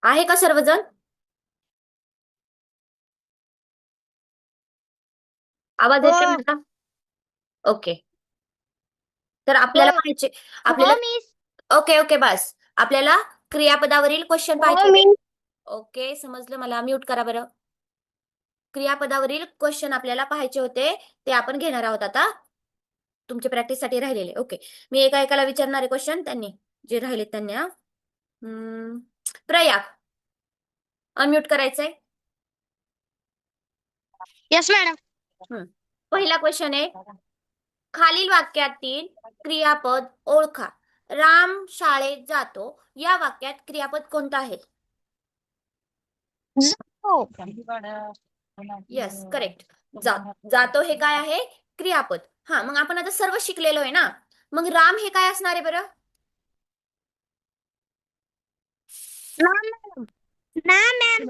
आहे का सर्वजण? आवाज येतोय हो माझा? ओके. तर हो आपल्याला पाहायचे आपल्याला हो मिस. ओके ओके बस. आपल्याला क्रियापदावरील क्वेश्चन हो पाहायचे होते. मिस. ओके समजलं मला. म्यूट करा बरं. क्रियापदावरील क्वेश्चन आपल्याला पाहायचे होते ते आपण घेणार आहोत आता. तुमच्या प्रॅक्टिससाठी राहिलेले. ओके. मी एका एकाला विचारणारे क्वेश्चन त्यांनी जे राहिले त्यांनी प्रयाग अनम्यूट करायचंय. Yes madam. पहिला क्वेश्चन आहे, खालील वाक्यातील क्रियापद ओळखा. राम शाळेत जातो या वाक्यात क्रियापद कोणतं आहे? हो. Yes correct. जातो हे काय आहे? क्रियापद. हा मग आपण आता सर्व शिकलेलो आहे ना, मग राम हे काय असणार आहे बरं? ना मॅडम. ना मॅम.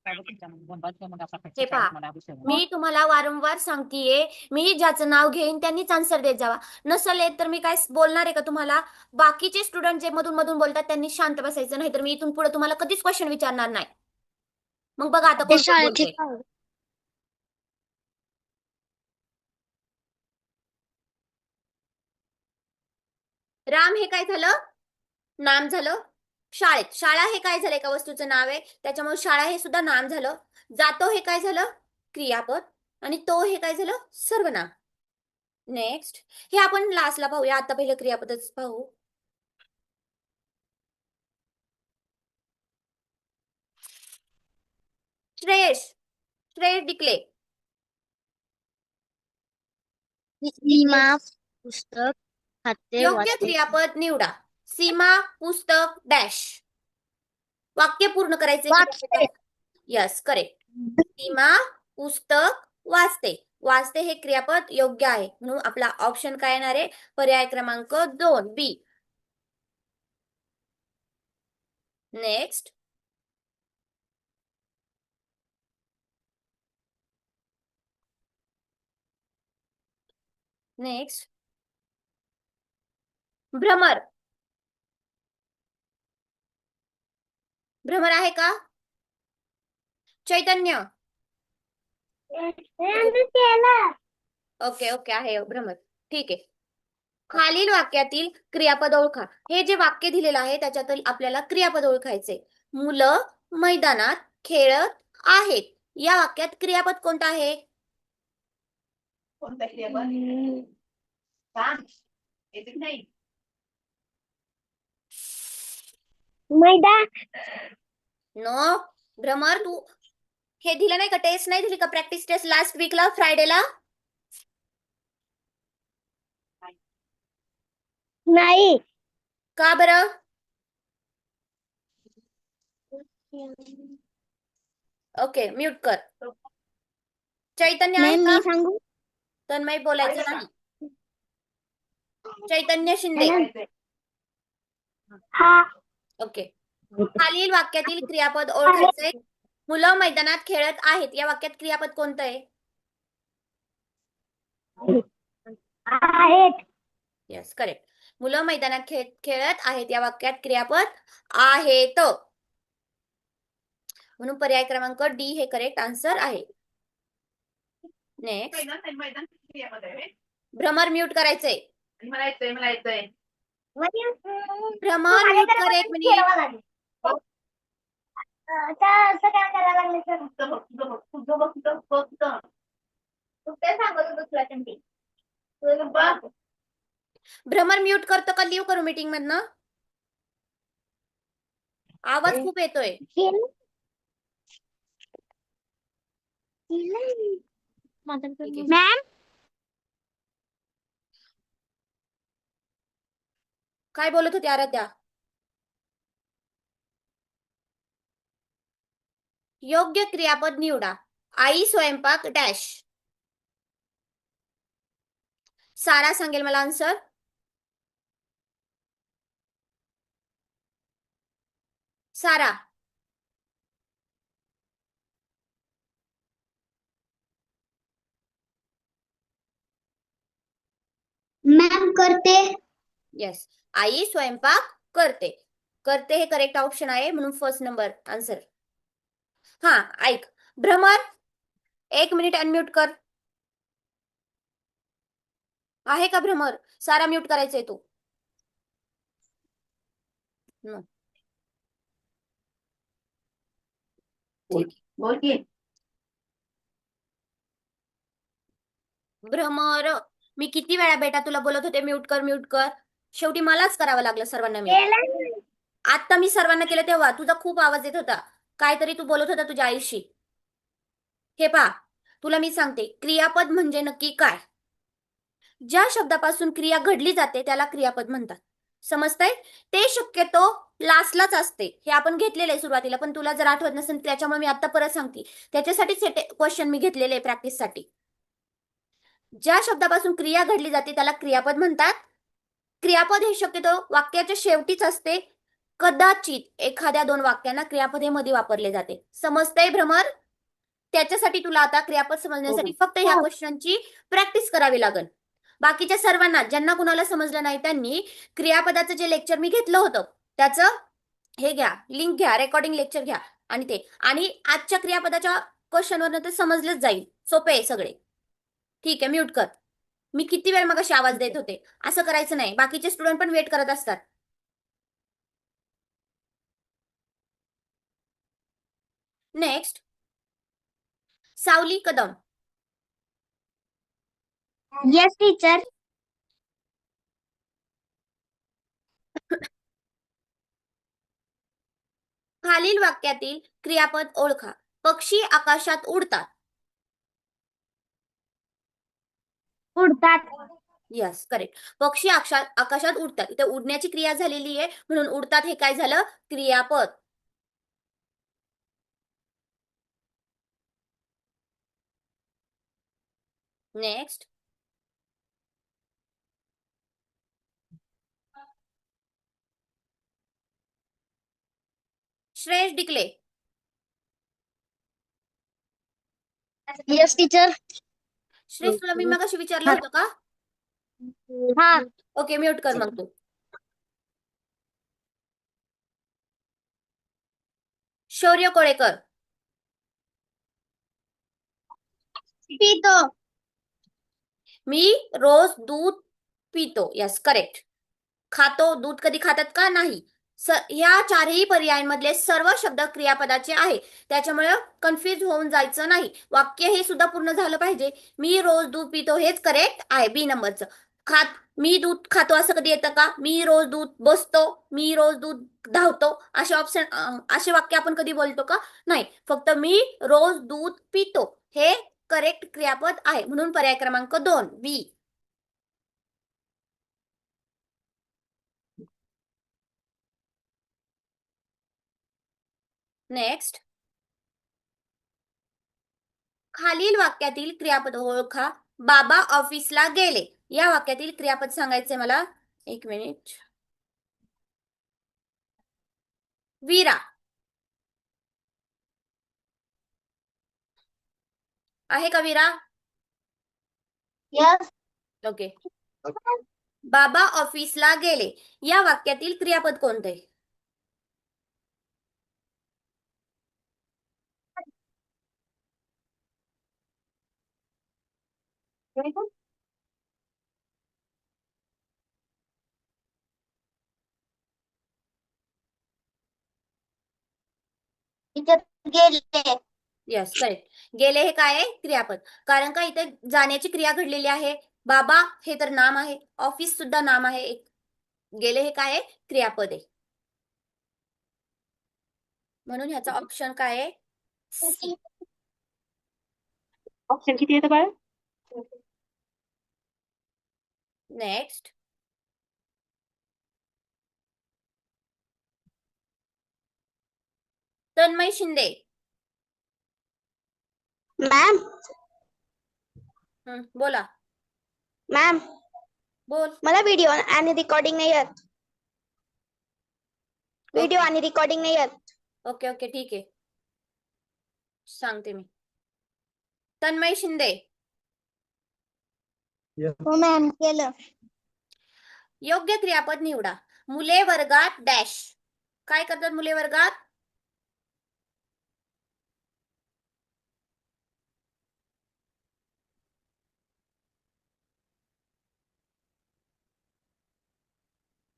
हे पहा, मी तुम्हाला वारंवार सांगतेय, मी ज्याचं नाव घेईन त्यांनीच आन्सर देत जावा. नसेल येत तर मी काय बोलणार आहे का तुम्हाला? बाकीचे स्टुडंट जे मधून मधून बोलतात त्यांनी शांत बसायचं, नाही तर मी इथून पुढे तुम्हाला कधीच क्वेश्चन विचारणार नाही. मग बघा आता कोण कोण शाळेत बोलते. ठीक आहे. राम हे काय झालं? नाम झालं. शाळेत, शाळा हे काय झालं? एका वस्तूचं नाव आहे, त्याच्यामुळे शाळा हे सुद्धा नाम झालं. जातो हे काय झालं? क्रियापद. आणि तो हे काय झालं? सर्वनाम. नेक्स्ट, हे आपण लास्टला पाहूया, आता पहिलं क्रियापदच पाहू. श्रेयश, श्रेयश डिकले. सीमा पुस्तक खाते योग्य वाचते. क्रियापद निवडा. सीमा पुस्तक डॅश. वाक्य पूर्ण करायचे वाचते. क्रियापद. Yes correct. सीमा पुस्तक वाचते. वाचते हे क्रियापद योग्य आहे, म्हणून आपला ऑप्शन काय येणार आहे? पर्याय क्रमांक 2 बी. नेक्स्ट, नेक्स्ट भ्रमर. भ्रमर आहे का? चैतन्य. ओके ओके आहे भ्रमर. ठीक आहे. खालील वाक्यातील क्रियापद ओळखा. हे जे वाक्य दिलेलं आहे त्याच्यातील आपल्याला क्रियापद ओळखायचे. मुलं मैदानात खेळत आहेत या वाक्यात क्रियापद कोणतं आहे? कोणता क्रियापद? सांग. येते की नाही? मैदान. नो. भ्रमर तू हे दिलं नाही का? टेस्ट नाही दिली का? प्रॅक्टिस टेस्ट लास्ट वीकला फ्रायडेला? नाही. का बरं? ओके म्यूट कर. चैतन्य आहे मॅम का? मी सांगू. तन्मय बोलायचं नाही. चैतन्य शिंदे. हा. ओके. खालील वाक्यातील क्रियापद ओळखायचे. मुलं मैदानात खेळत आहेत या वाक्यात क्रियापद कोणतं आहे? आहेत. Yes correct. मुलं मैदानात खेळत आहेत या वाक्यात क्रियापद आहेत, म्हणून पर्याय क्रमांक डी हे करेक्ट आन्सर आहे. नेक्स्ट, मैदान क्रियापद आहे. भ्रमर म्यूट करायचंय. मला येतोय, मला येतोय. भ्रमर म्यूट कर 1 मिनिट. असं काय करायला लागले सर? तुझं बघ, तुझं बघ, तुझं बघ, तुझं बघ, तुझं. तू काय सांगत होतो तुला चंटी? तुझं बघ. भ्रमर म्यूट करतो का लिव्ह करू मीटिंग मधनं? आवाज खूप येतोय. ठीक आहे. मॅम काय बोलत होती आराध्या? योग्य क्रियापद निवडा. आई स्वयंपाक डॅश. सारा सांगेल मला आन्सर. सारा. मॅम करते. येस, आई स्वयंपाक करते. करते हे करेक्ट ऑप्शन आहे म्हणून फर्स्ट नंबर आन्सर. हा ऐक, भ्रमर 1 मिनिट अनम्यूट कर. आहे का भ्रमर? सारा म्यूट करायचंय तू. हम्म, ठीक आहे. बोल की. भ्रमर, मी किती वेळा बेटा तुला बोलत होते म्यूट कर म्यूट कर, शेवटी मलाच करावं लागलं सर्वांना म्यूट. आता मी सर्वांना केलं तेव्हा तुझा खूप आवाज येत होता, काहीतरी तू बोलत होता तुझ्या आईशी. हे पहा, तुला मी सांगते क्रियापद म्हणजे नक्की काय. ज्या शब्दापासून क्रिया घडली जाते त्याला क्रियापद म्हणतात. समजतंय? ते शक्यतो लास्टलाच असते, हे आपण घेतलेलं आहे सुरुवातीला, पण तुला जर आठवत नसेल त्याच्यामुळे मी आता परत सांगते. त्याच्यासाठीच क्वेश्चन मी घेतलेले आहे प्रॅक्टिससाठी. ज्या शब्दापासून क्रिया घडली जाते त्याला क्रियापद म्हणतात. क्रियापद हे शक्यतो वाक्याच्या शेवटीच असते. कदाचित एखाद्या 2 वाक्यांना क्रियापद हे मध्ये वापरले जाते. समजतंय भ्रमर? त्याच्यासाठी तुला आता क्रियापद समजण्यासाठी फक्त ह्या क्वेश्चनची प्रॅक्टिस करावी लागेल. बाकीच्या सर्वांना ज्यांना कुणाला समजलं नाही त्यांनी क्रियापदाचं जे लेक्चर मी घेतलं होतं त्याचं हे घ्या, लिंक घ्या, रेकॉर्डिंग लेक्चर घ्या आणि ते, आणि आजच्या क्रियापदाच्या क्वेश्चनवरनं ते समजलंच जाईल. सोपे आहे सगळे. ठीक आहे, म्यूट कर. मी किती वेळ मगाशी आवाज देत होते, असं करायचं नाही, बाकीचे स्टुडंट पण वेट करत असतात. नेक्स्ट, सावली कदम. Yes teacher. खालील वाक्यातील क्रियापद ओळखा. पक्षी आकाशात उडतात. उडतात. Yes correct. पक्षी आकाशात उडतात. इथे उडण्याची क्रिया झालेली आहे म्हणून उडतात हे काय झालं? क्रियापद. नेक्स्ट, श्रेयस डिकले. Yes teacher. श्रेयस तुला मी मगाशी विचारलं होतं का? हा. ओके, म्यूट कर मग तू. शौर्य कोळेकर. पितो. मी रोज दूध पितो. Yes correct. खातो, दूध कधी खातात का? नाही. या चारही पर्यायांमधले सर्व शब्द क्रियापदाचे आहे, त्याच्यामुळे कन्फ्युज होऊन जायचं नाही. वाक्य हे सुद्धा पूर्ण झालं पाहिजे. मी रोज दूध पितो हेच करेक्ट आहे बी नंबरचं. मी दूध खातो असं कधी येतं का? मी रोज दूध बसतो, मी रोज दूध धावतो, असे ऑप्शन असे वाक्य आपण कधी बोलतो का? नाही. फक्त मी रोज दूध पितो हे करेक्ट क्रियापद आहे, म्हणून पर्याय क्रमांक 2 बी. नेक्स्ट, खालील वाक्यातील क्रियापद ओळखा. बाबा ऑफिसला गेले. या वाक्यातील क्रियापद सांगायचे मला. 1 मिनिट. वीरा. आहे का वीरा? यस. ओके. बाबा ऑफिसला गेले या वाक्यातील क्रियापद कोणते? टीचर गेले. Yes correct. गेले हे काय आहे? क्रियापद. कारण का इथे जाण्याची क्रिया घडलेली आहे. बाबा हे तर नाम आहे, ऑफिस सुद्धा नाम आहे. गेले हे काय आहे? क्रियापद आहे. म्हणून ह्याचा ऑप्शन काय आहे? सी. ऑप्शन किती येतं बाळ? नेक्स्ट, तन्मय शिंदे. मॅम. बोला. मॅम, बोल. मला व्हिडिओ आणि रेकॉर्डिंग नाही येत. व्हिडिओ आणि रेकॉर्डिंग नाही येत. ओके ओके ठीक आहे, सांगते मी. तन्मय शिंदे. हो मॅम, केलं. योग्य क्रियापद निवडा. मुले वर्गात डॅश. काय करतात मुले वर्गात?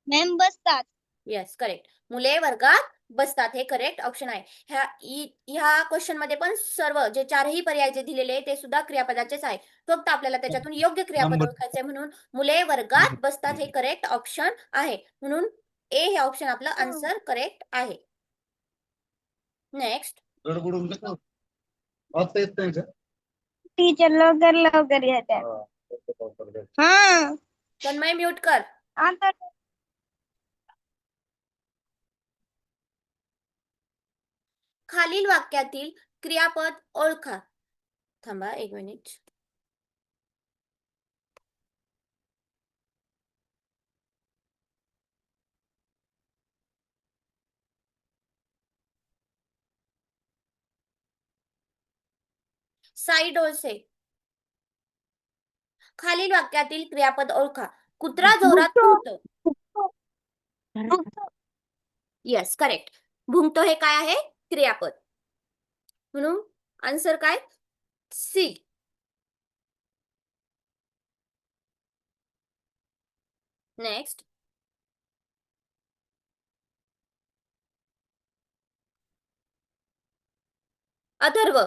मॅम बसतात. Yes, correct. मुले वर्गात बसतात हे करेक्ट ऑप्शन आहे. ह्या क्वेश्चन मध्ये पण सर्व जे चारही पर्याय जे दिलेले आहे ते सुद्धा क्रियापदाचेच आहे. फक्त आपल्याला त्याच्यातून योग्य क्रियापद ओळखायचे म्हणून मुले वर्गात बसतात हे करेक्ट ऑप्शन आहे. म्हणून ए हे ऑप्शन आपलं आन्सर करेक्ट आहे. नेक्स्ट. टीचर लवकर लवकर येतात. हा. तन्मय म्यूट कर. आता खालील वाक्यातील क्रियापद ओळखा. थांबा 1 मिनिट. साई डोळसे. खालील वाक्यातील क्रियापद ओळखा. कुत्रा जोरात भुंकतो. Yes, correct. भुंकतो हे काय आहे? क्रियापद. म्हणून आन्सर काय? सी. नेक्स्ट. अथर्व.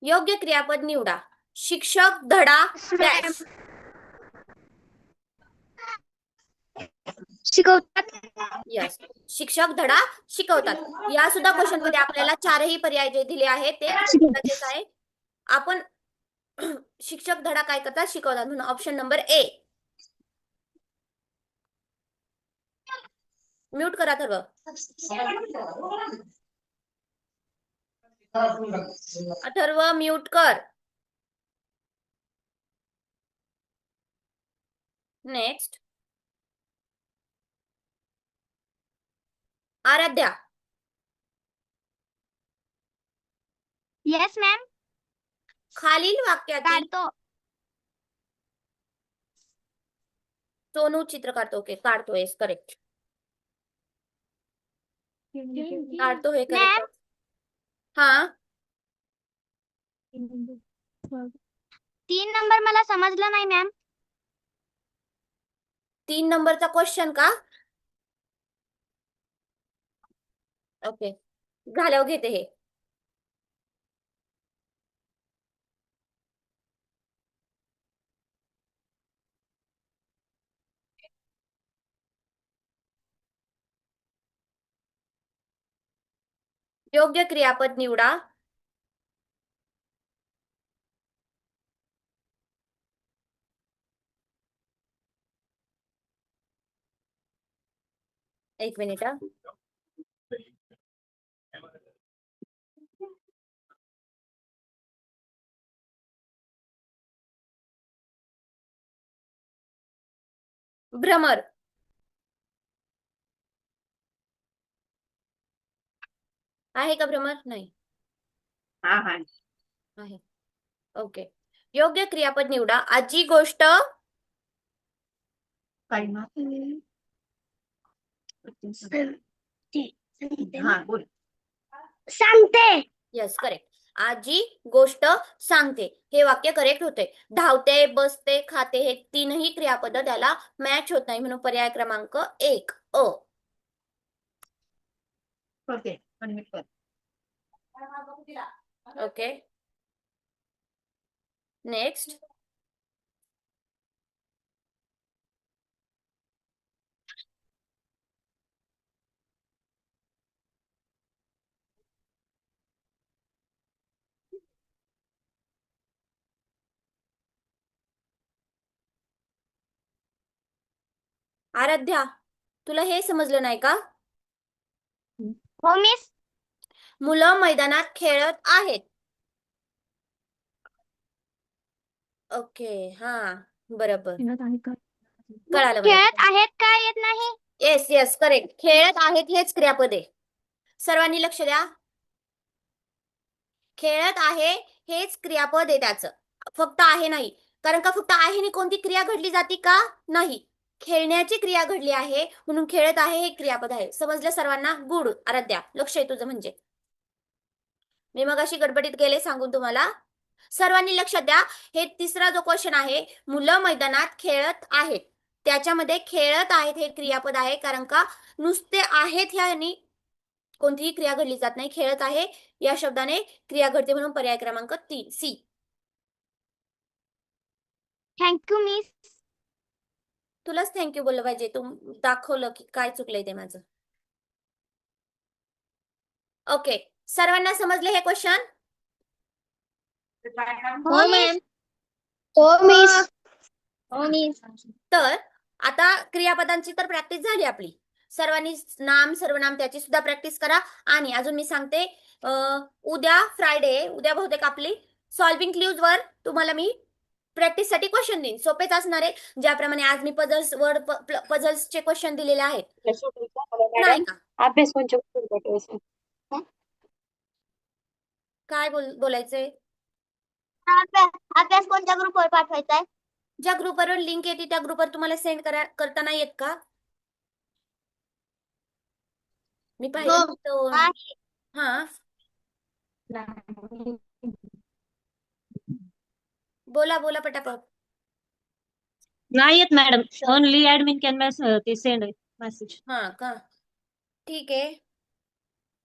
योग्य क्रियापद निवडा. शिक्षक धडा डॅश. शिकवतात. यस, शिक्षक धडा शिकवतात. या सुद्धा क्वेश्चन मध्ये आपल्याला चारही पर्याय जे दिले आहेत ते क्रियापदाचेच आहे. आपण शिक्षक धडा काय करतात? शिकवतात. म्हणून ऑप्शन नंबर ए. म्यूट करा अथर्व. अथर्व म्यूट कर. नेक्स्ट. आराध्या. Yes ma'am. खालील वाक्यातील काढतो. सोनू चित्र काढतो. ओके, काढतो. Yes, correct. काढतो हे करेक्ट. हा, 3 नंबर मला समजलं नाही मॅम. 3 नंबरचा क्वेश्चन का? ओके, झाल्यावर घेते हे. योग्य क्रियापद निवडा. एक मिनिट. भ्रमर. आहे का भ्रमर? नाही आहे. ओके, योग्य क्रियापद निवडा. आजी गोष्ट सांगते. Yes, correct. आजी गोष्ट सांगते हे वाक्य करेक्ट होते. धावते, बसते, खाते हे तीनही क्रियापद त्याला मॅच होत नाही म्हणून पर्याय क्रमांक 1 अ. Okay, next. आराध्या, तुला हे समजलं नाही का? हो मिस. मुलं मैदानात खेळत आहेत. ओके, हा, बरोबर, कळालं मला. खेळत आहेत का येत नाही? Yes yes, correct. खेळत आहेत हेच क्रियापद आहे. सर्वांनी लक्ष द्या. खेळत आहे हेच क्रियापद आहे त्याचं. फक्त आहे नाही. कारण का फक्त आहे नि कोणती क्रिया घडली जाते का? नाही. खेळण्याची क्रिया घडली आहे म्हणून खेळत आहे हे क्रियापद आहे. समजलं सर्वांना? गुड. आराध्या, लक्ष आहे तुझं म्हणजे. मी मगाशी गडबडीत गेले सांगून तुम्हाला. सर्वांनी लक्षात द्या, हे तिसरा जो क्वेश्चन आहे, मुलं मैदानात खेळत आहेत, त्याच्यामध्ये खेळत आहेत हे क्रियापद आहे, कारण का नुसते आहेत ह्यानी कोणतीही क्रिया घडली जात नाही. खेळत आहे या शब्दाने क्रिया घडते म्हणून पर्याय क्रमांक 3 सी. Thank you miss. तुलाच थँक्यू बोललं पाहिजे. तू दाखवलं की काय चुकलंय ते माझं. ओके, सर्वांना समजले हे क्वेश्चन? हो मिस. हो मिस. हो मिस. तर आता क्रियापदांची तर प्रॅक्टिस झाली आपली. सर्वांनी नाम सर्वनाम त्याची सुद्धा प्रॅक्टिस करा. आणि अजून मी सांगते, उद्या फ्रायडे, उद्या बहुतेक आपली सॉल्विंग क्ल्यूज वर तुम्हाला मी प्रॅक्टिससाठी क्वेश्चन देईन. सोपेच असणार आहे, ज्याप्रमाणे आज मी पझल्सचे क्वेश्चन दिलेले आहेत. नाही का? अभ्यास कोणच्या पुस्तकात पाठवायचा? काय बोलायचंय? अभ्यास कोणत्या ग्रुपवर पाठवायचा आहे? ज्या ग्रुपवर लिंक येते त्या ग्रुपवर तुम्हाला सेंड करता नाही येत का? मी पाहिलं नव्हतं. आहे. हा, बोला बोला पटापट. नाही येत मॅडम. ओनली ऍडमिन कॅन ते सेंड मेसेज. हा का? ठीक आहे.